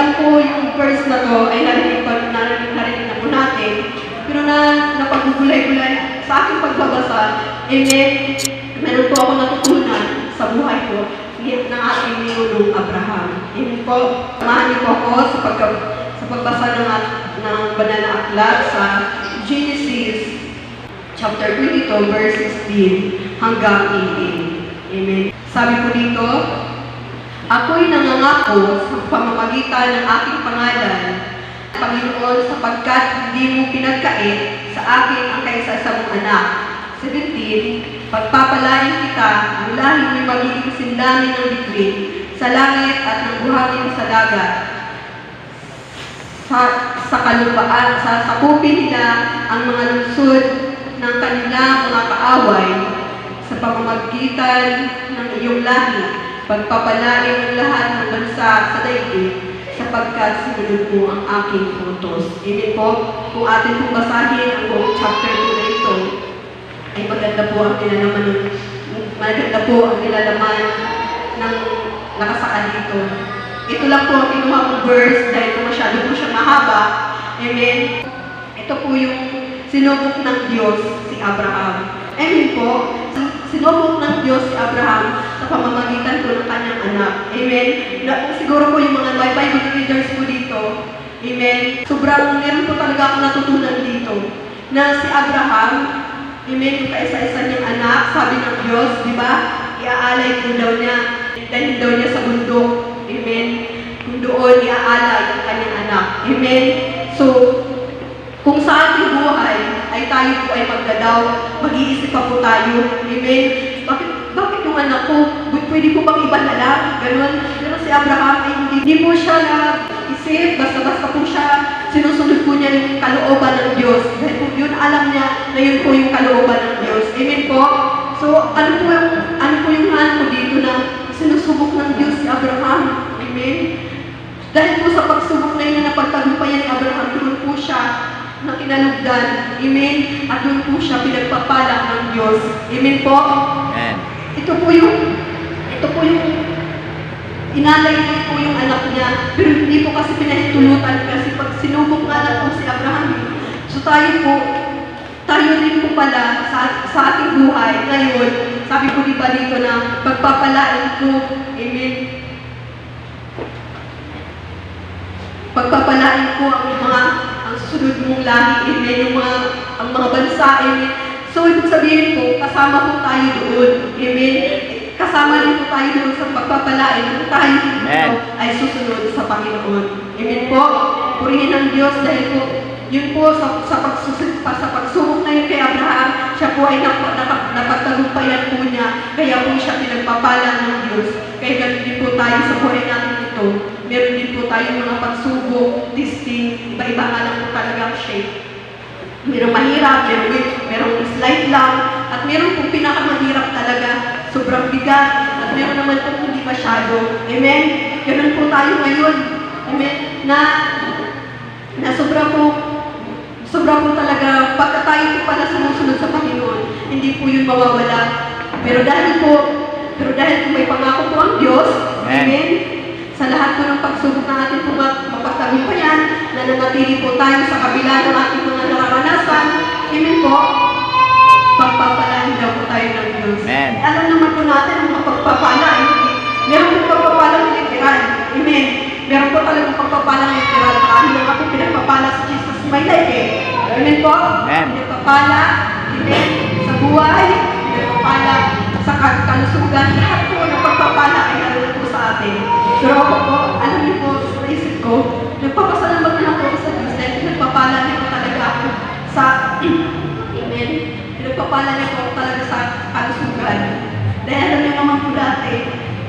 alam ko yung verse na to ay narinig na po natin. Pero napagugulay-gulay sa aking pagbabasa, amen, meron po ako natutunan sa buhay ko ng ating niyunong Abraham. Amen po. Samahan niyo po ako sa pagbasa ng banal na aklat sa Genesis chapter 22, verse 16 hanggang 18. Amen. Sabi po dito, ako'y nangangako sa pamamagitan ng aking pangalan, Panginoon, sapagkat hindi mo pinagkait sa akin ang kaisa-isa mong anak. 17, pagpapalain kita, ang lahi mo'y magiging sindamin ng bituin sa langit at ng buhangin sa dagat. Sa kalupaan, sakupin nila ang mga lungsod ng kanilang mga kaaway sa pamamagitan ng iyong lahi. Pagpapalain ang lahat ng bansa sa daigdig sapagkat sinunod mo ang aking utos. Amen po. Kung atin pong basahin ang buong chapter 2 na ito, ay maganda po ang nilalaman ng nakasaad dito. Ito lang po ang kinuha kong verse dahil masyado po siya mahaba. Amen. Ito po yung sinubok ng Diyos si Abraham. Amen po. Sinubok ng Diyos si Abraham sa pamamagitan po ng kanyang anak. Amen. Siguro po yung mga Bible readers po dito, amen, sobrang meron po talaga akong natutunan dito na si Abraham, amen, yung kaisa-isa niyang anak, sabi ng Diyos, di ba, iaalay kung daw niya, dahil daw niya sa bundok, amen, kung doon iaalay ang kanyang anak, amen. So, kung sa ating buhay ay tayo po ay magdadaw, mag-iisip pa po tayo, amen. Bakit yung anak ko, pwede po bang iba na lang? Ganun. Pero si Abraham ay hindi po siya nag-isip, basta-basta po siya, sinusunod po niya yung kalooban ng Diyos. Dahil po yun, alam niya na yun po yung kalooban ng Diyos. Amen po? So, ano po yung ko dito na sinusubok ng Diyos si Abraham? Amen? Dahil po sa pagsubok na yun na napagtagumpayan ni Abraham, doon po siya na kinalugdan. Amen? At doon po siya pinagpapala ng Diyos. Amen po? Amen. Ito po yung inalay niya po yung anak niya, pero hindi po kasi pinahintulutan kasi pag sinubok nga lang po si Abraham. So tayo rin po pala sa ating buhay ngayon, sabi po diba dito na pagpapalain ko, amen, pagpapalain ko ang susunod mong lahi, amen, ang mga bansa, amen. So, ibig sabihin po, kasama po tayo doon. Amen? Kasama rin po tayo doon sa pagpapalain kung tayo dito ay susunod sa Panginoon. Amen po? Purihin ng Diyos dahil po, yun po sa pagsubok na yun kay Abraham, siya po ay napagtagumpayan po niya, kaya po siya pinagpapala ng Diyos. Kaya ganun din po tayo sa buhay natin ito. Meron din po tayo mga pagsubok, testing, iba-iba nga lang po talagang shape. Merong mahirap, merong slight lang, at meron pong pinakamahirap talaga, sobrang bigat, at meron naman pong hindi masyado. Amen? Ganun po tayo ngayon. Amen? Na sobra po talaga, pagka tayo po pala sumusunod sa Panginoon, hindi po yun mawawala. Pero dahil po may pangako po ang Diyos, amen? Sa lahat po ng pagsubok na ating po mapagtagumpayan, na nanatili po tayo sa kabila ng ating mga nararanasan, amen po, pagpapalain daw po tayo ng Diyos. Amen. Alam naman po natin ang mga pagpapala, meron po pagpapalang literal, amen. Meron po talagang pagpapalang literal, marami lang ako pinagpapala sa Jesus in my life, amen po. Amen. Pinagpapala, amen, sa buhay, pinagpapala sa kalusugan, lahat po ng pagpapala ay naroon po sa atin. Pero ako po, alam niyo po, sa isip ko, nagpapasalamat na lang po sa Diyos dahil pinagpapala niya po talaga ako sa, amen, pinagpapala niya po talaga sa kalusugan. Dahil alam niyo naman po dati,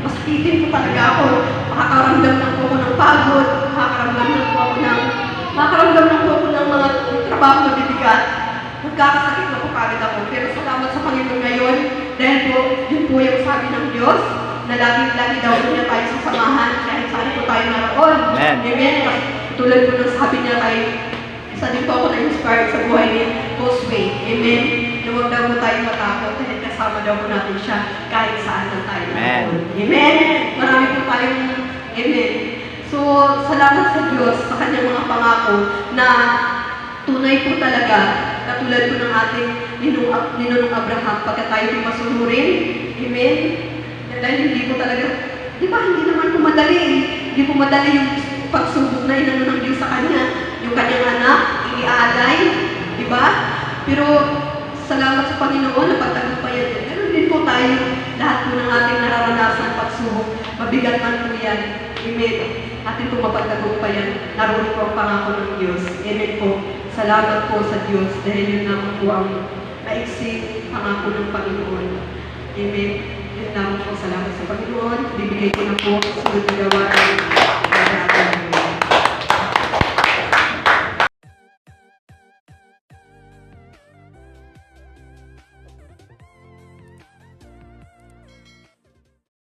masakitin po talaga ako, makakaramdam lang po ako ng pagod, makakaramdam lang po ako ng mga trabaho na bibigat, magkakasakit na po kagad ako. Pero salamat sa Panginoon ngayon, dahil po, yun po yung sabi ng Diyos, na lagi daw niya tayo sasamahan kahit saan po tayo naroon. Amen. Amen. Tulad po ng sabi niya kay, isa din po ako na-inspired sa buhay ni Josue. Amen. Na huwag daw po tayo matakot dahil kasama daw po natin siya kahit saan na tayo naroon. Amen. Marami po tayong, amen. So, salamat sa Diyos sa kanyang mga pangako na tunay po talaga, katulad po ng ating ninunong Abraham, pagka tayo po masunurin. Amen? Dahil hindi po talaga, di ba, hindi naman po madali. Hindi po madali yung pagsubok na inano ng Diyos sa kanya. Yung kanyang anak, iaalay, di ba? Pero, salamat sa Panginoon na pagtagumpayan ko. Ganun din po tayo, lahat po ng ating nararanasan pagsubok. Mabigat man po yan. Amen. Atin po mapagtagumpayan. Naroon po ang pangako ng Diyos. Amen po. Salamat po sa Diyos dahil yun naman po ang maiksi pangako ng Panginoon. Amen. Yun naman po. Salamat sa Panginoon. Bibigay ko na po sa sunod na gawa.